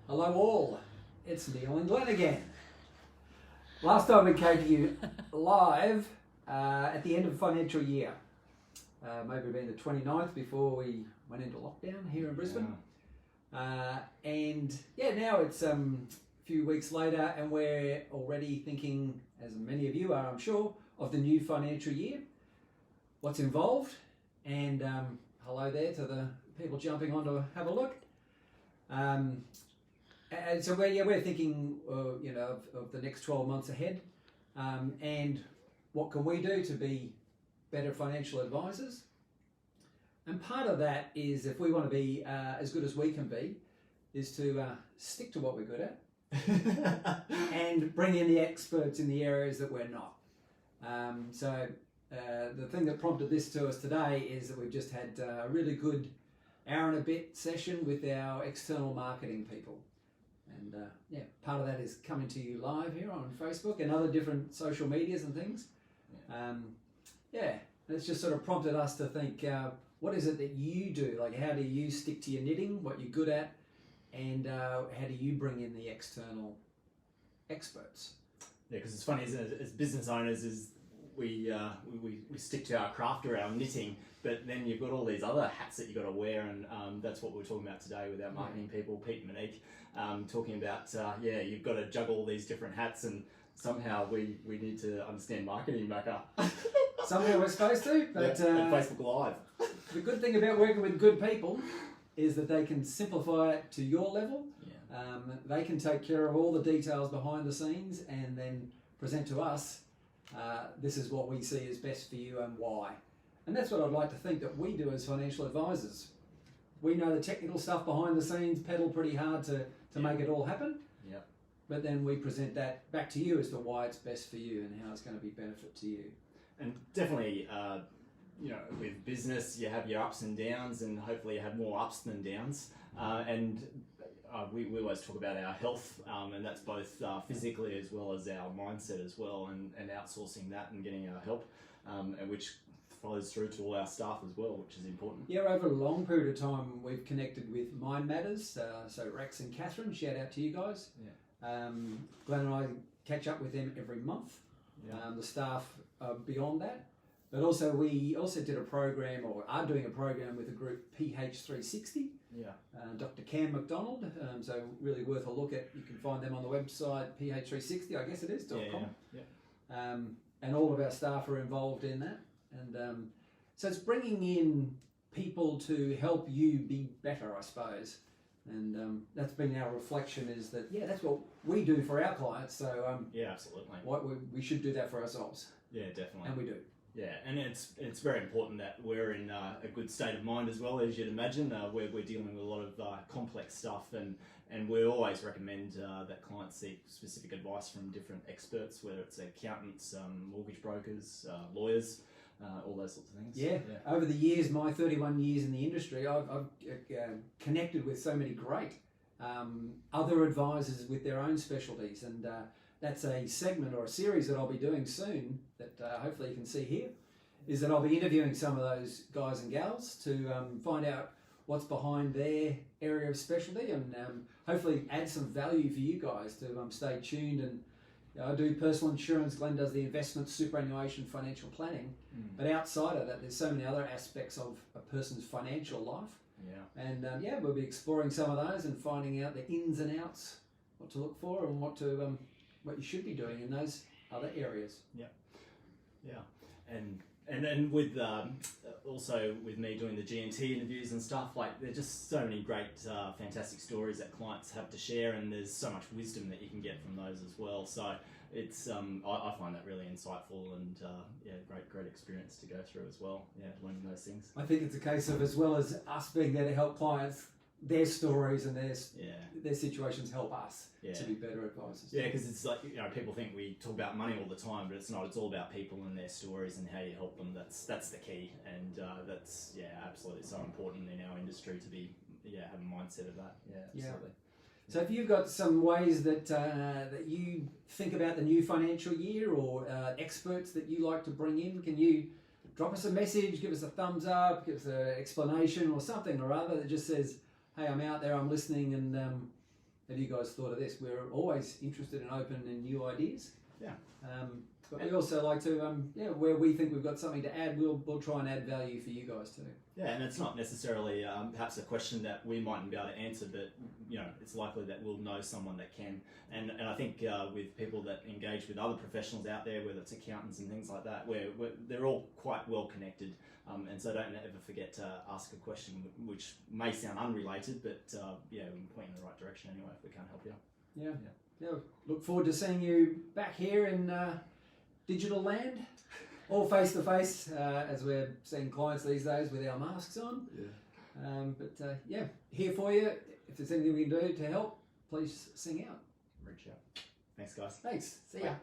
Hello all, it's Neil and Glenn again. Last time we came to you live at the end of the financial year. Maybe been the 29th before we went into lockdown here in Brisbane. And now it's a few weeks later and we're already thinking, as many of you are I'm sure, of the new financial year. What's involved, and hello there to the people jumping on to have a look. And so we're thinking, of the next 12 months ahead, and what can we do to be better financial advisors. And part of that is, if we want to be as good as we can be, is to stick to what we're good at and bring in the experts in the areas that we're not. The thing that prompted this to us today is that we've just had a really good hour and a bit session with our external marketing people. And part of that is coming to you live here on Facebook and other different social medias and things. It's just sort of prompted us to think, what is it that you do? Like, how do you stick to your knitting, what you're good at, and how do you bring in the external experts? Yeah, because it's funny, isn't it? As business owners, we stick to our craft or our knitting, but then you've got all these other hats that you've got to wear, and that's what we're talking about today with our marketing people, Pete and Monique, talking about, you've got to juggle all these different hats, and somehow we need to understand marketing, Macca. Somehow we're supposed to, but and Facebook Live. The good thing about working with good people is that they can simplify it to your level. They can take care of all the details behind the scenes and then present to us, this is what we see as best for you and why. And that's what I'd like to think that we do as financial advisors. We know the technical stuff behind the scenes, pedal pretty hard to make it all happen. But then we present that back to you as to why it's best for you and how it's going to be benefit to you. And definitely, with business, you have your ups and downs, and hopefully you have more ups than downs. We always talk about our health, and that's both physically as well as our mindset as well, and outsourcing that and getting our help, and which flows through to all our staff as well, which is important. Yeah, over a long period of time, we've connected with Mind Matters. So Rex and Catherine, shout out to you guys. Glenn and I catch up with them every month. The staff beyond that. But also we also did a program, or are doing a program with the group PH360. Dr. Cam McDonald. So really worth a look at. You can find them on the website, PH360, I guess it is, .com. And all of our staff are involved in that. And so it's bringing in people to help you be better, I suppose. And that's been our reflection, is that, that's what we do for our clients. So absolutely. We should do that for ourselves. Yeah, definitely. And we do. Yeah, and it's very important that we're in a good state of mind as well, as you'd imagine. We're dealing with a lot of complex stuff, and we always recommend that clients seek specific advice from different experts, whether it's accountants, mortgage brokers, lawyers, all those sorts of things. Over the years, my 31 years in the industry, I've connected with so many great other advisors with their own specialties, and that's a segment or a series that I'll be doing soon that hopefully you can see here, is that I'll be interviewing some of those guys and gals to find out what's behind their area of specialty, and hopefully add some value for you guys to stay tuned. And I do personal insurance, Glenn does the investment, superannuation, financial planning. But outside of that, there's so many other aspects of a person's financial life. And we'll be exploring some of those and finding out the ins and outs, what to look for and what you should be doing in those other areas. And with also with me doing the G&T interviews and stuff, like, there's just so many great, fantastic stories that clients have to share, and there's so much wisdom that you can get from those as well. So it's I find that really insightful, and great experience to go through as well. Learning those things. I think it's a case of, as well as us being there to help clients, their stories and their situations help us to be better advisors. Because it's like, people think we talk about money all the time, but it's not. It's all about people and their stories and how you help them. That's the key, and that's absolutely so important in our industry to be have a mindset of that. Absolutely. So if you've got some ways that that you think about the new financial year, or experts that you like to bring in, can you drop us a message, give us a thumbs up, give us an explanation or something or other that just says, hey, I'm out there, I'm listening, and have you guys thought of this? We're always interested and open in new ideas. Yeah. But we also like to, where we think we've got something to add, we'll try and add value for you guys too. Yeah, and it's not necessarily perhaps a question that we mightn't be able to answer, but it's likely that we'll know someone that can. And I think with people that engage with other professionals out there, whether it's accountants and things like that, where they're all quite well connected, and so don't ever forget to ask a question which may sound unrelated, but we can point in the right direction anyway if we can't help you. Yeah. Look forward to seeing you back here in digital land, all face to face, as we're seeing clients these days with our masks on. Yeah. Here for you. If there's anything we can do to help, please sing out. Reach out. Thanks, guys. Thanks. See Bye. ya.